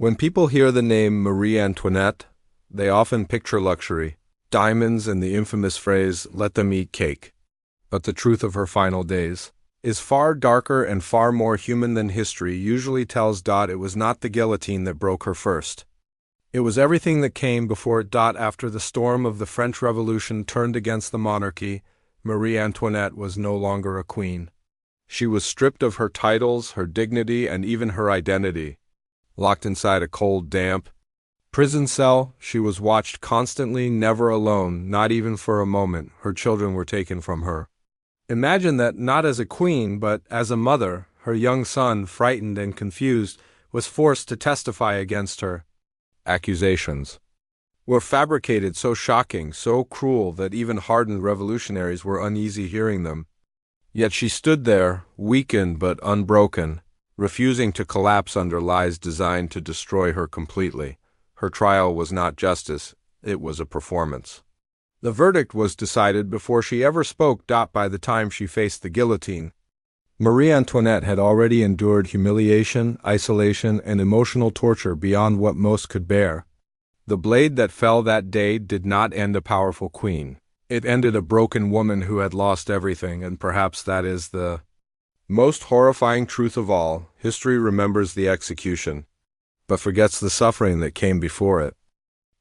When people hear the name Marie Antoinette, they often picture luxury, diamonds, and the infamous phrase, "let them eat cake." But the truth of her final days is far darker and far more human than history usually tells. It was not the guillotine that broke her first. It was everything that came before it. After the storm of the French Revolution turned against the monarchy, Marie Antoinette was no longer a queen. She was stripped of her titles, her dignity, and even her identity. Locked inside a cold, damp prison cell, she was watched constantly, never alone, not even for a moment. Her children were taken from her. Imagine that not as a queen, but as a mother, her young son, frightened and confused, was forced to testify against her. Accusations were fabricated, so shocking, so cruel that even hardened revolutionaries were uneasy hearing them. Yet she stood there, weakened but unbroken, refusing to collapse under lies designed to destroy her completely. Her trial was not justice, it was a performance. The verdict was decided before she ever spoke. By the time she faced the guillotine, Marie Antoinette had already endured humiliation, isolation, and emotional torture beyond what most could bear. The blade that fell that day did not end a powerful queen. It ended a broken woman who had lost everything, and perhaps that is the most horrifying truth of all. History remembers the execution, but forgets the suffering that came before it.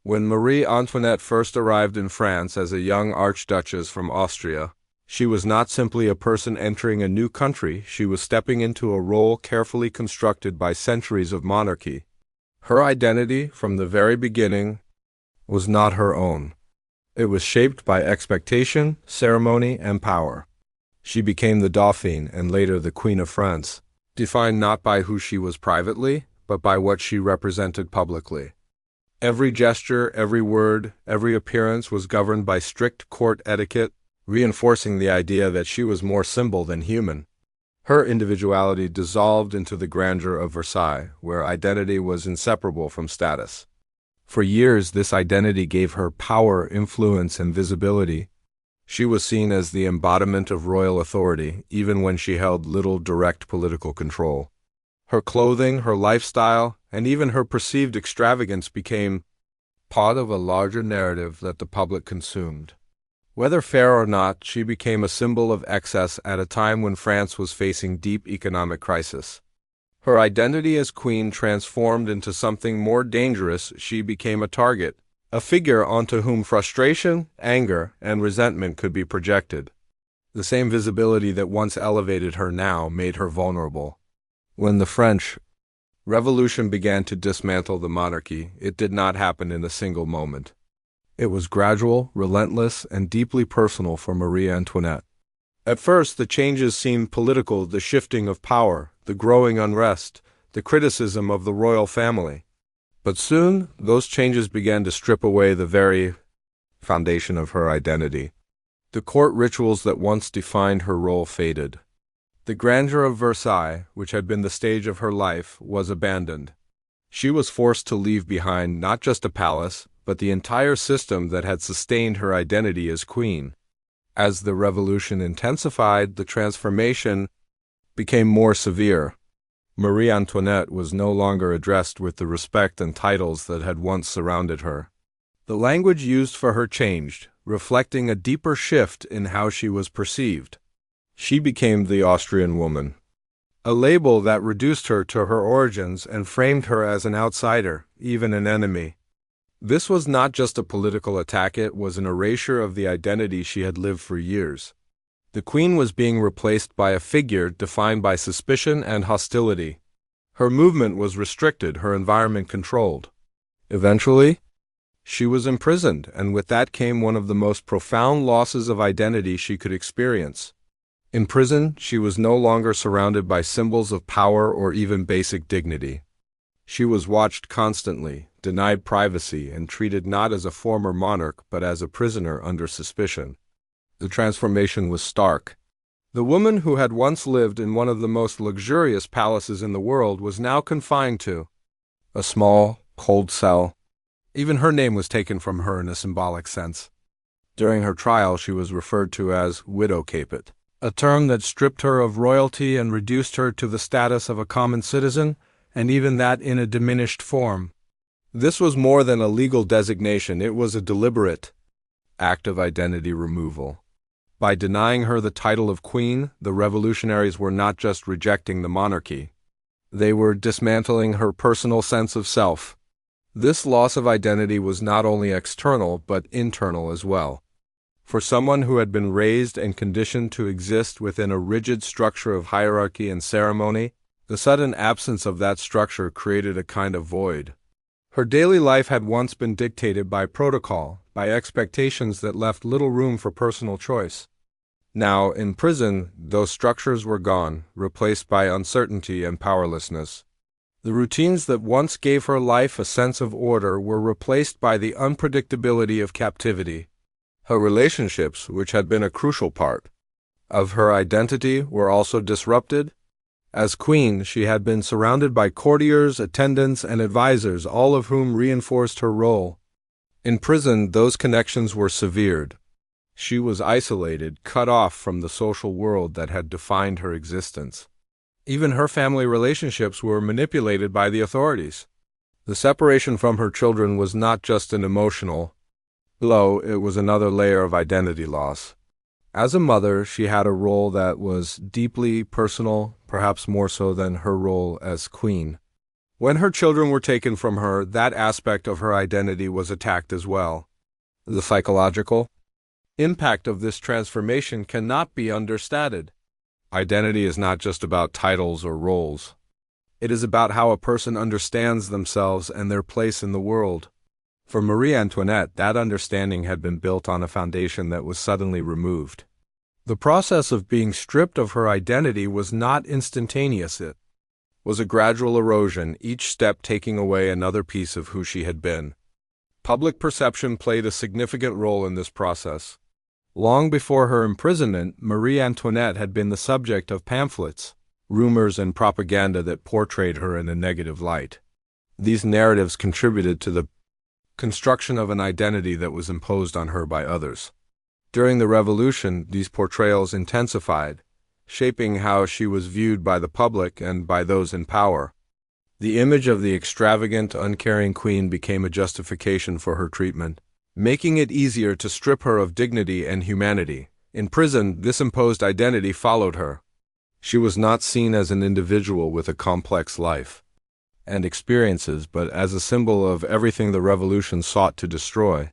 When Marie Antoinette first arrived in France as a young archduchess from Austria, she was not simply a person entering a new country, she was stepping into a role carefully constructed by centuries of monarchy. Her identity, from the very beginning, was not her own. It was shaped by expectation, ceremony, and power. She became the Dauphine and later the Queen of France, defined not by who she was privately, but by what she represented publicly. Every gesture, every word, every appearance was governed by strict court etiquette, reinforcing the idea that she was more symbol than human. Her individuality dissolved into the grandeur of Versailles, where identity was inseparable from status. For years, this identity gave her power, influence, and visibility. She was seen as the embodiment of royal authority, even when she held little direct political control. Her clothing, her lifestyle, and even her perceived extravagance became part of a larger narrative that the public consumed. Whether fair or not, she became a symbol of excess at a time when France was facing deep economic crisis. Her identity as queen transformed into something more dangerous. She became a target, a figure onto whom frustration, anger, and resentment could be projected. The same visibility that once elevated her now made her vulnerable. When the French Revolution began to dismantle the monarchy, it did not happen in a single moment. It was gradual, relentless, and deeply personal for Marie Antoinette. At first, the changes seemed political, the shifting of power, the growing unrest, the criticism of the royal family. But soon, those changes began to strip away the very foundation of her identity. The court rituals that once defined her role faded. The grandeur of Versailles, which had been the stage of her life, was abandoned. She was forced to leave behind not just a palace, but the entire system that had sustained her identity as queen. As the revolution intensified, the transformation became more severe. Marie Antoinette was no longer addressed with the respect and titles that had once surrounded her. The language used for her changed, reflecting a deeper shift in how she was perceived. She became the Austrian woman, a label that reduced her to her origins and framed her as an outsider, even an enemy. This was not just a political attack, it was an erasure of the identity she had lived for years. The queen was being replaced by a figure defined by suspicion and hostility. Her movement was restricted, her environment controlled. Eventually, she was imprisoned, and with that came one of the most profound losses of identity she could experience. In prison, she was no longer surrounded by symbols of power or even basic dignity. She was watched constantly, denied privacy, and treated not as a former monarch but as a prisoner under suspicion. The transformation was stark. The woman who had once lived in one of the most luxurious palaces in the world was now confined to a small, cold cell. Even her name was taken from her in a symbolic sense. During her trial, she was referred to as widow caput, a term that stripped her of royalty and reduced her to the status of a common citizen. and even that in a diminished form. This was more than a legal designation, it was a deliberate act of identity removal. By denying her the title of queen, the revolutionaries were not just rejecting the monarchy. They were dismantling her personal sense of self. This loss of identity was not only external, but internal as well. For someone who had been raised and conditioned to exist within a rigid structure of hierarchy and ceremony, the sudden absence of that structure created a kind of void. Her daily life had once been dictated by protocol, by expectations that left little room for personal choice. Now, in prison, those structures were gone, replaced by uncertainty and powerlessness. The routines that once gave her life a sense of order were replaced by the unpredictability of captivity. Her relationships, which had been a crucial part of her identity, were also disrupted. As queen, she had been surrounded by courtiers, attendants, and advisors, all of whom reinforced her role. In prison, those connections were severed. She was isolated, cut off from the social world that had defined her existence. Even her family relationships were manipulated by the authorities. The separation from her children was not just an emotional blow, it was another layer of identity loss. As a mother, she had a role that was deeply personal, perhaps more so than her role as queen. When her children were taken from her, that aspect of her identity was attacked as well. The psychological impact of this transformation cannot be understated. Identity is not just about titles or roles. It is about how a person understands themselves and their place in the world. For Marie Antoinette, that understanding had been built on a foundation that was suddenly removed. The process of being stripped of her identity was not instantaneous. It was a gradual erosion, each step taking away another piece of who she had been. Public perception played a significant role in this process. Long before her imprisonment, Marie Antoinette had been the subject of pamphlets, rumors, and propaganda that portrayed her in a negative light. These narratives contributed to the construction of an identity that was imposed on her by others. During the Revolution, these portrayals intensified, shaping how she was viewed by the public and by those in power. The image of the extravagant, uncaring queen became a justification for her treatment, making it easier to strip her of dignity and humanity. In prison, this imposed identity followed her. She was not seen as an individual with a complex life and experiences, but as a symbol of everything the revolution sought to destroy.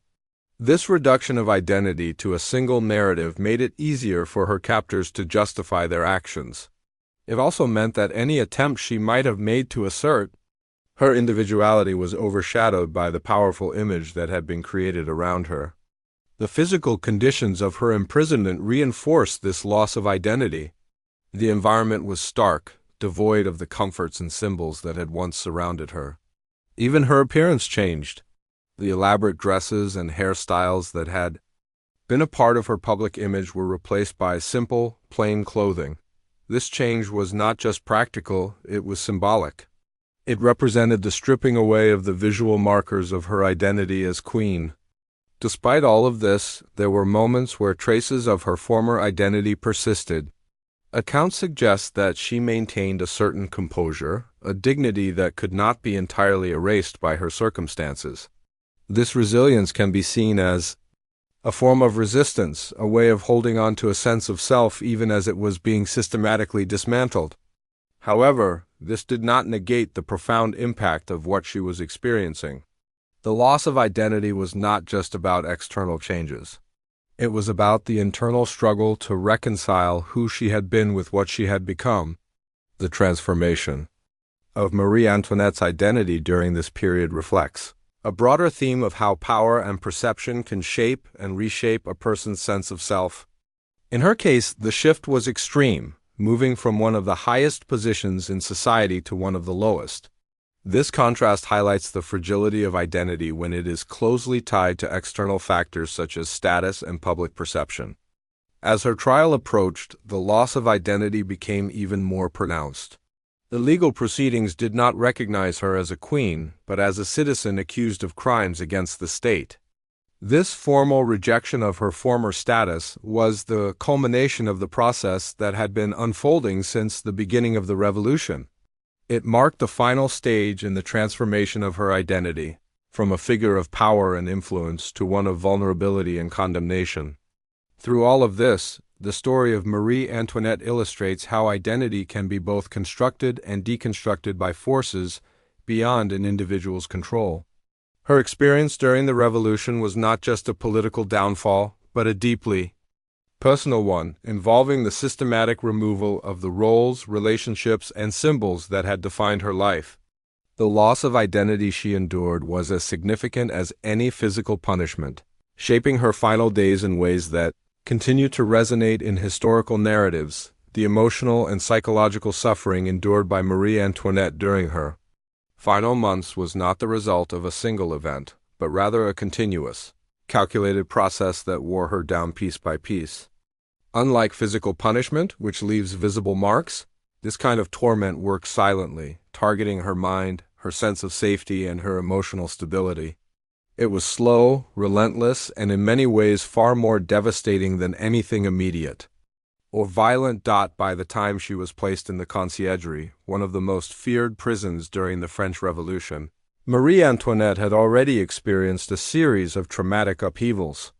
This reduction of identity to a single narrative made it easier for her captors to justify their actions. It also meant that any attempt she might have made to assert her individuality was overshadowed by the powerful image that had been created around her. The physical conditions of her imprisonment reinforced this loss of identity. The environment was stark, devoid of the comforts and symbols that had once surrounded her. Even her appearance changed. The elaborate dresses and hairstyles that had been a part of her public image were replaced by simple, plain clothing. This change was not just practical, it was symbolic. It represented the stripping away of the visual markers of her identity as queen. Despite all of this, there were moments where traces of her former identity persisted. Accounts suggest that she maintained a certain composure, a dignity that could not be entirely erased by her circumstances. This resilience can be seen as a form of resistance, a way of holding on to a sense of self even as it was being systematically dismantled. However, this did not negate the profound impact of what she was experiencing. The loss of identity was not just about external changes. It was about the internal struggle to reconcile who she had been with what she had become. The transformation of Marie Antoinette's identity during this period reflects a broader theme of how power and perception can shape and reshape a person's sense of self. In her case, the shift was extreme, moving from one of the highest positions in society to one of the lowest. This contrast highlights the fragility of identity when it is closely tied to external factors such as status and public perception. As her trial approached, the loss of identity became even more pronounced. The legal proceedings did not recognize her as a queen, but as a citizen accused of crimes against the state. This formal rejection of her former status was the culmination of the process that had been unfolding since the beginning of the revolution. It marked the final stage in the transformation of her identity, from a figure of power and influence to one of vulnerability and condemnation. Through all of this, the story of Marie Antoinette illustrates how identity can be both constructed and deconstructed by forces beyond an individual's control. Her experience during the revolution was not just a political downfall, but a deeply personal one, involving the systematic removal of the roles, relationships, and symbols that had defined her life. The loss of identity she endured was as significant as any physical punishment, shaping her final days in ways that continue to resonate in historical narratives. The emotional and psychological suffering endured by Marie Antoinette during her final months was not the result of a single event, but rather a continuous, calculated process that wore her down piece by piece. Unlike physical punishment, which leaves visible marks, this kind of torment works silently, targeting her mind, her sense of safety, and her emotional stability. It was slow, relentless, and in many ways far more devastating than anything immediate or violent. By the time she was placed in the Conciergerie, one of the most feared prisons during the French Revolution, Marie Antoinette had already experienced a series of traumatic upheavals.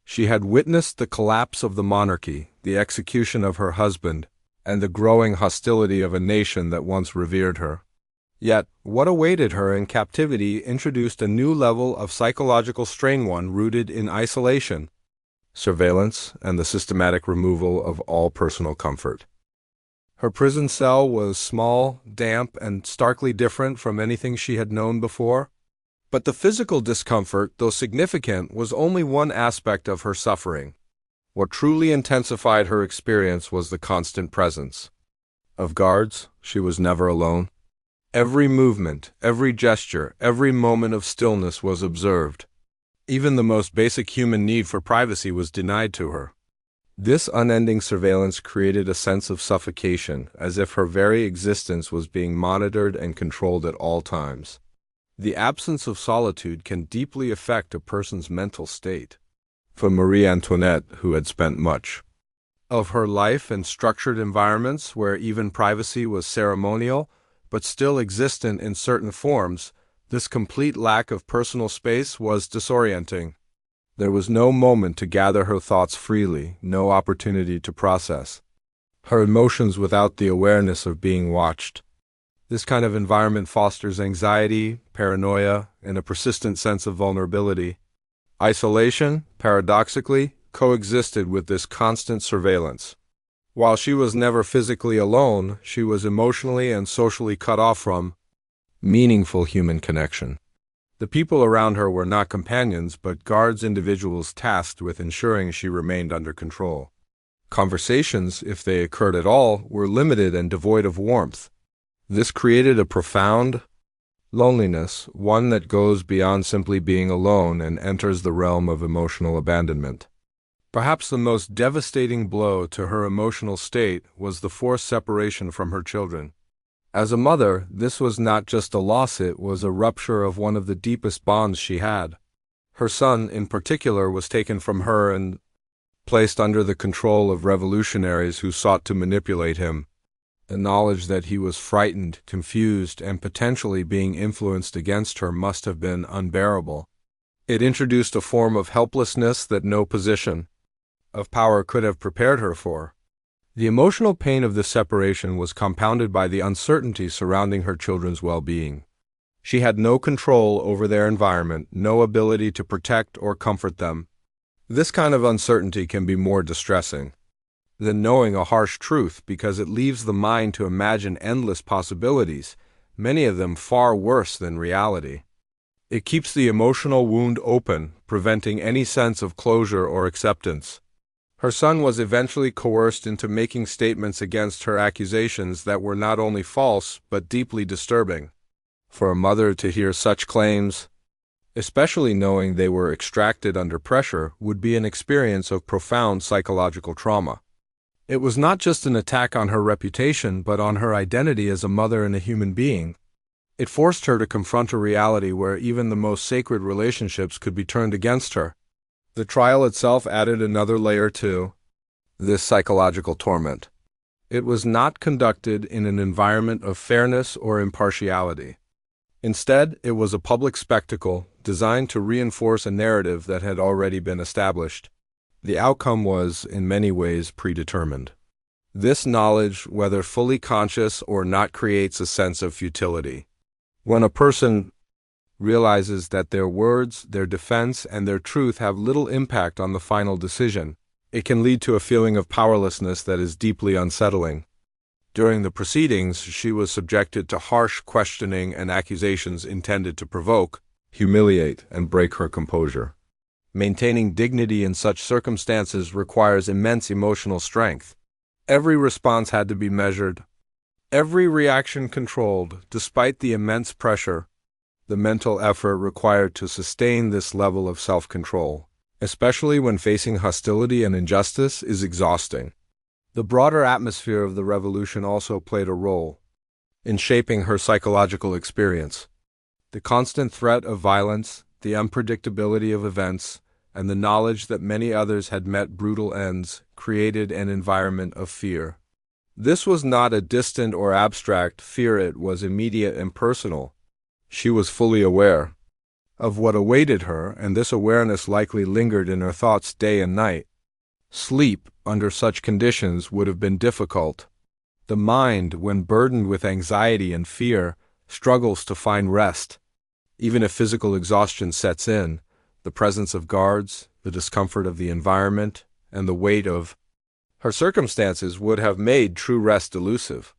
She had witnessed the collapse of the monarchy, the execution of her husband, and the growing hostility of a nation that once revered her. Yet, what awaited her in captivity introduced a new level of psychological strain, one rooted in isolation, surveillance, and the systematic removal of all personal comfort. Her prison cell was small, damp, and starkly different from anything she had known before. But the physical discomfort, though significant, was only one aspect of her suffering. What truly intensified her experience was the constant presence of guards. She was never alone. Every movement, every gesture, every moment of stillness was observed. Even the most basic human need for privacy was denied to her. This unending surveillance created a sense of suffocation, as if her very existence was being monitored and controlled at all times. The absence of solitude can deeply affect a person's mental state. For Marie Antoinette, who had spent much of her life in structured environments where even privacy was ceremonial, but still existent in certain forms, this complete lack of personal space was disorienting. There was no moment to gather her thoughts freely, no opportunity to process her emotions without the awareness of being watched. This kind of environment fosters anxiety, paranoia, and a persistent sense of vulnerability. Isolation, paradoxically, coexisted with this constant surveillance. While she was never physically alone, she was emotionally and socially cut off from meaningful human connection. The people around her were not companions, but guards, individuals tasked with ensuring she remained under control. Conversations, if they occurred at all, were limited and devoid of warmth. This created a profound loneliness, one that goes beyond simply being alone and enters the realm of emotional abandonment. Perhaps the most devastating blow to her emotional state was the forced separation from her children. As a mother, this was not just a loss, it was a rupture of one of the deepest bonds she had. Her son, in particular, was taken from her and placed under the control of revolutionaries who sought to manipulate him. The knowledge that he was frightened, confused, and potentially being influenced against her must have been unbearable. It introduced a form of helplessness that no position of power could have prepared her for. The emotional pain of this separation was compounded by the uncertainty surrounding her children's well-being. She had no control over their environment, no ability to protect or comfort them. This kind of uncertainty can be more distressing than knowing a harsh truth because it leaves the mind to imagine endless possibilities, many of them far worse than reality. It keeps the emotional wound open, preventing any sense of closure or acceptance. Her son was eventually coerced into making statements against her accusations that were not only false but deeply disturbing. For a mother to hear such claims, especially knowing they were extracted under pressure, would be an experience of profound psychological trauma. It was not just an attack on her reputation, but on her identity as a mother and a human being. It forced her to confront a reality where even the most sacred relationships could be turned against her. The trial itself added another layer to this psychological torment. It was not conducted in an environment of fairness or impartiality. Instead, it was a public spectacle designed to reinforce a narrative that had already been established. The outcome was, in many ways, predetermined. This knowledge, whether fully conscious or not, creates a sense of futility. When a person realizes that their words, their defense, and their truth have little impact on the final decision, it can lead to a feeling of powerlessness that is deeply unsettling. During the proceedings, she was subjected to harsh questioning and accusations intended to provoke, humiliate, and break her composure. Maintaining dignity in such circumstances requires immense emotional strength. Every response had to be measured, every reaction controlled. Despite the immense pressure, the mental effort required to sustain this level of self-control, especially when facing hostility and injustice, is exhausting. The broader atmosphere of the revolution also played a role in shaping her psychological experience. The constant threat of violence, the unpredictability of events, and the knowledge that many others had met brutal ends created an environment of fear. This was not a distant or abstract fear, it was immediate and personal. She was fully aware of what awaited her, and this awareness likely lingered in her thoughts day and night. Sleep, under such conditions, would have been difficult. The mind, when burdened with anxiety and fear, struggles to find rest. Even if physical exhaustion sets in, the presence of guards, the discomfort of the environment, and the weight of her circumstances would have made true rest elusive.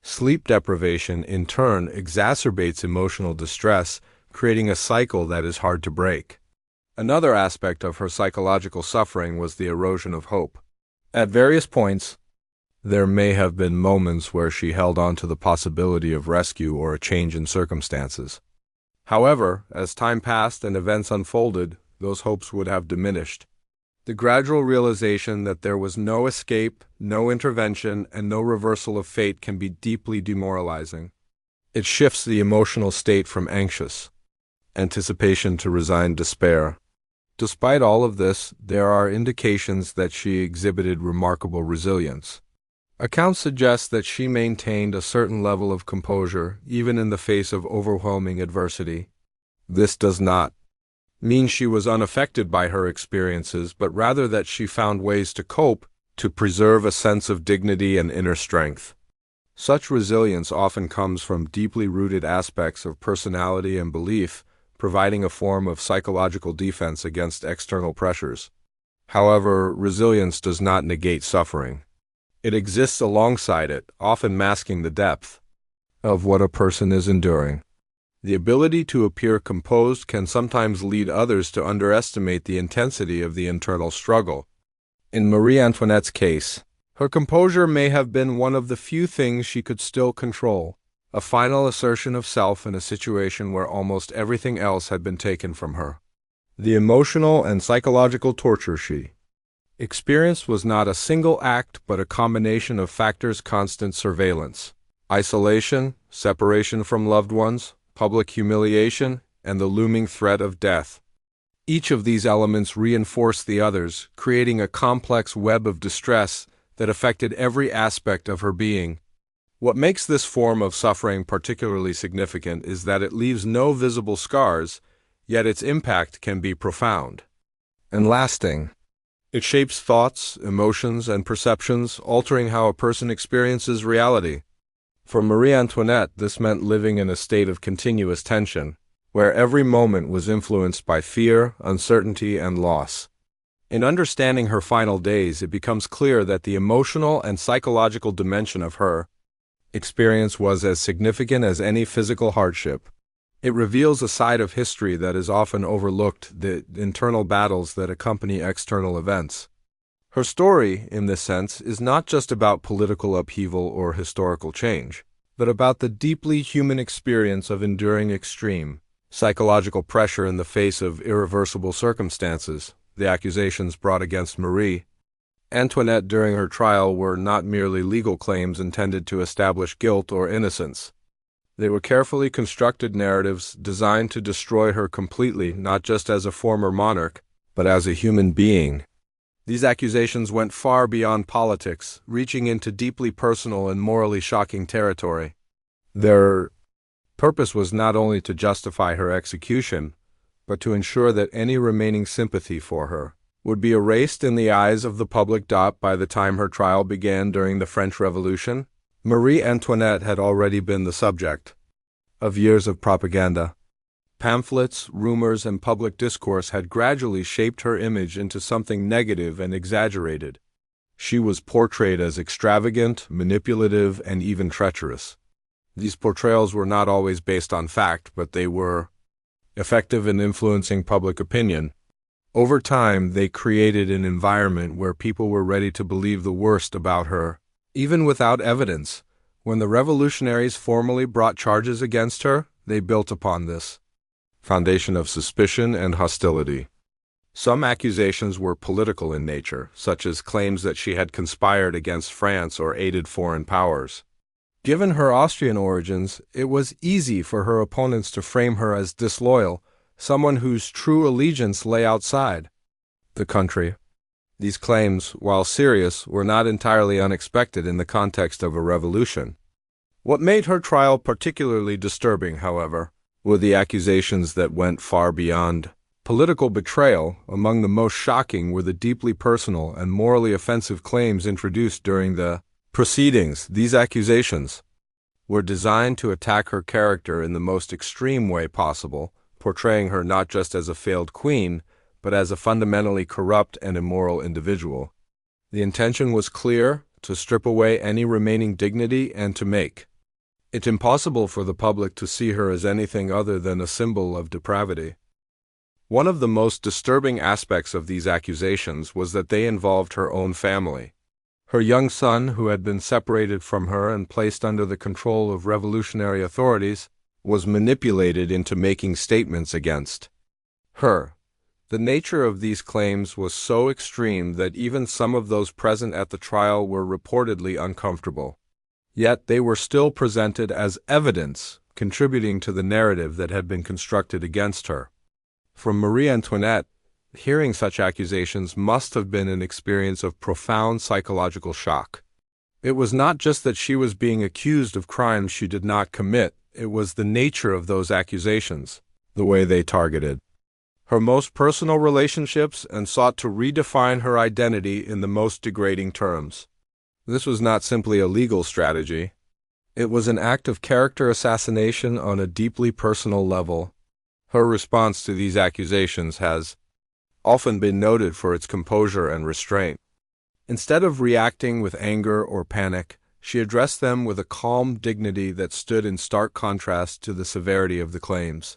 Sleep deprivation, in turn, exacerbates emotional distress, creating a cycle that is hard to break. Another aspect of her psychological suffering was the erosion of hope. At various points, there may have been moments where she held on to the possibility of rescue or a change in circumstances. However, as time passed and events unfolded, those hopes would have diminished. The gradual realization that there was no escape, no intervention, and no reversal of fate can be deeply demoralizing. It shifts the emotional state from anxious anticipation to resigned despair. Despite all of this, there are indications that she exhibited remarkable resilience. Accounts suggest that she maintained a certain level of composure, even in the face of overwhelming adversity. This does not mean she was unaffected by her experiences, but rather that she found ways to cope, to preserve a sense of dignity and inner strength. Such resilience often comes from deeply rooted aspects of personality and belief, providing a form of psychological defense against external pressures. However, resilience does not negate suffering. It exists alongside it, often masking the depth of what a person is enduring. The ability to appear composed can sometimes lead others to underestimate the intensity of the internal struggle. In Marie Antoinette's case, her composure may have been one of the few things she could still control, a final assertion of self in a situation where almost everything else had been taken from her. The emotional and psychological torture she experienced was not a single act but a combination of factors: constant surveillance, isolation, separation from loved ones, public humiliation, and the looming threat of death. Each of these elements reinforced the others, creating a complex web of distress that affected every aspect of her being. What makes this form of suffering particularly significant is that it leaves no visible scars, yet its impact can be profound and lasting. It shapes thoughts, emotions, and perceptions, altering how a person experiences reality. For Marie Antoinette, this meant living in a state of continuous tension, where every moment was influenced by fear, uncertainty, and loss. In understanding her final days, it becomes clear that the emotional and psychological dimension of her experience was as significant as any physical hardship. It reveals a side of history that is often overlooked: the internal battles that accompany external events. Her story, in this sense, is not just about political upheaval or historical change, but about the deeply human experience of enduring extreme psychological pressure in the face of irreversible circumstances. The accusations brought against Marie Antoinette during her trial were not merely legal claims intended to establish guilt or innocence. They were carefully constructed narratives designed to destroy her completely, not just as a former monarch, but as a human being. These accusations went far beyond politics, reaching into deeply personal and morally shocking territory. Their purpose was not only to justify her execution, but to ensure that any remaining sympathy for her would be erased in the eyes of the public. By the time her trial began during the French Revolution, Marie Antoinette had already been the subject of years of propaganda. Pamphlets, rumors, and public discourse had gradually shaped her image into something negative and exaggerated. She was portrayed as extravagant, manipulative, and even treacherous. These portrayals were not always based on fact, but they were effective in influencing public opinion. Over time, they created an environment where people were ready to believe the worst about her, even without evidence. When the revolutionaries formally brought charges against her, they built upon this foundation of suspicion and hostility. Some accusations were political in nature, such as claims that she had conspired against France or aided foreign powers. Given her Austrian origins, it was easy for her opponents to frame her as disloyal, someone whose true allegiance lay outside the country. These claims, while serious, were not entirely unexpected in the context of a revolution. What made her trial particularly disturbing, however, were the accusations that went far beyond political betrayal. Among the most shocking were the deeply personal and morally offensive claims introduced during the proceedings. These accusations were designed to attack her character in the most extreme way possible, portraying her not just as a failed queen, but as a fundamentally corrupt and immoral individual. The intention was clear: to strip away any remaining dignity and to make it impossible for the public to see her as anything other than a symbol of depravity. One of the most disturbing aspects of these accusations was that they involved her own family. Her young son, who had been separated from her and placed under the control of revolutionary authorities, was manipulated into making statements against her. The nature of these claims was so extreme that even some of those present at the trial were reportedly uncomfortable. Yet they were still presented as evidence, contributing to the narrative that had been constructed against her. For Marie Antoinette, hearing such accusations must have been an experience of profound psychological shock. It was not just that she was being accused of crimes she did not commit, it was the nature of those accusations, the way they targeted her most personal relationships and sought to redefine her identity in the most degrading terms. This was not simply a legal strategy. It was an act of character assassination on a deeply personal level. Her response to these accusations has often been noted for its composure and restraint. Instead of reacting with anger or panic, she addressed them with a calm dignity that stood in stark contrast to the severity of the claims.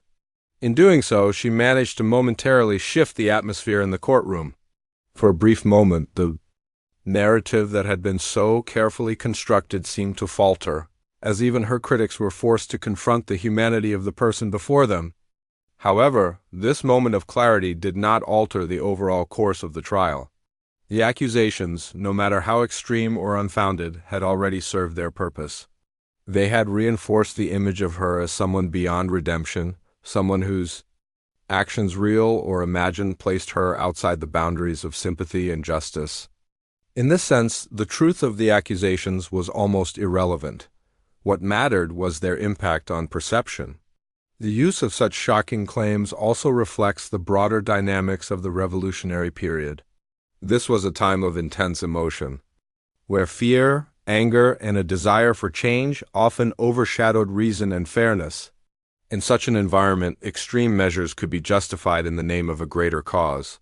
In doing so, she managed to momentarily shift the atmosphere in the courtroom. For a brief moment, the narrative that had been so carefully constructed seemed to falter, as even her critics were forced to confront the humanity of the person before them. However, this moment of clarity did not alter the overall course of the trial. The accusations, no matter how extreme or unfounded, had already served their purpose. They had reinforced the image of her as someone beyond redemption, someone whose actions, real or imagined, placed her outside the boundaries of sympathy and justice. In this sense, the truth of the accusations was almost irrelevant. What mattered was their impact on perception. The use of such shocking claims also reflects the broader dynamics of the revolutionary period. This was a time of intense emotion, where fear, anger, and a desire for change often overshadowed reason and fairness. In such an environment, extreme measures could be justified in the name of a greater cause.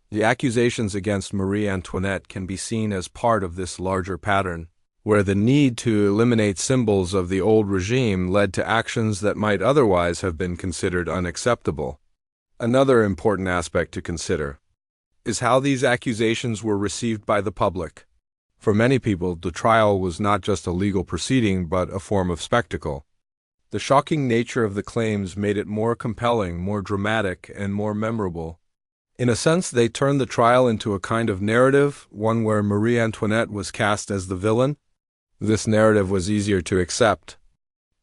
The accusations against Marie Antoinette can be seen as part of this larger pattern, where the need to eliminate symbols of the old regime led to actions that might otherwise have been considered unacceptable. Another important aspect to consider is how these accusations were received by the public. For many people, the trial was not just a legal proceeding but a form of spectacle. The shocking nature of the claims made it more compelling, more dramatic, and more memorable. In a sense, they turned the trial into a kind of narrative, one where Marie Antoinette was cast as the villain. This narrative was easier to accept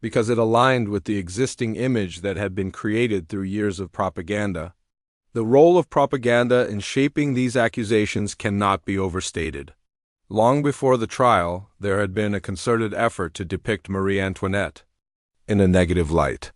because it aligned with the existing image that had been created through years of propaganda. The role of propaganda in shaping these accusations cannot be overstated. Long before the trial, there had been a concerted effort to depict Marie Antoinette in a negative light.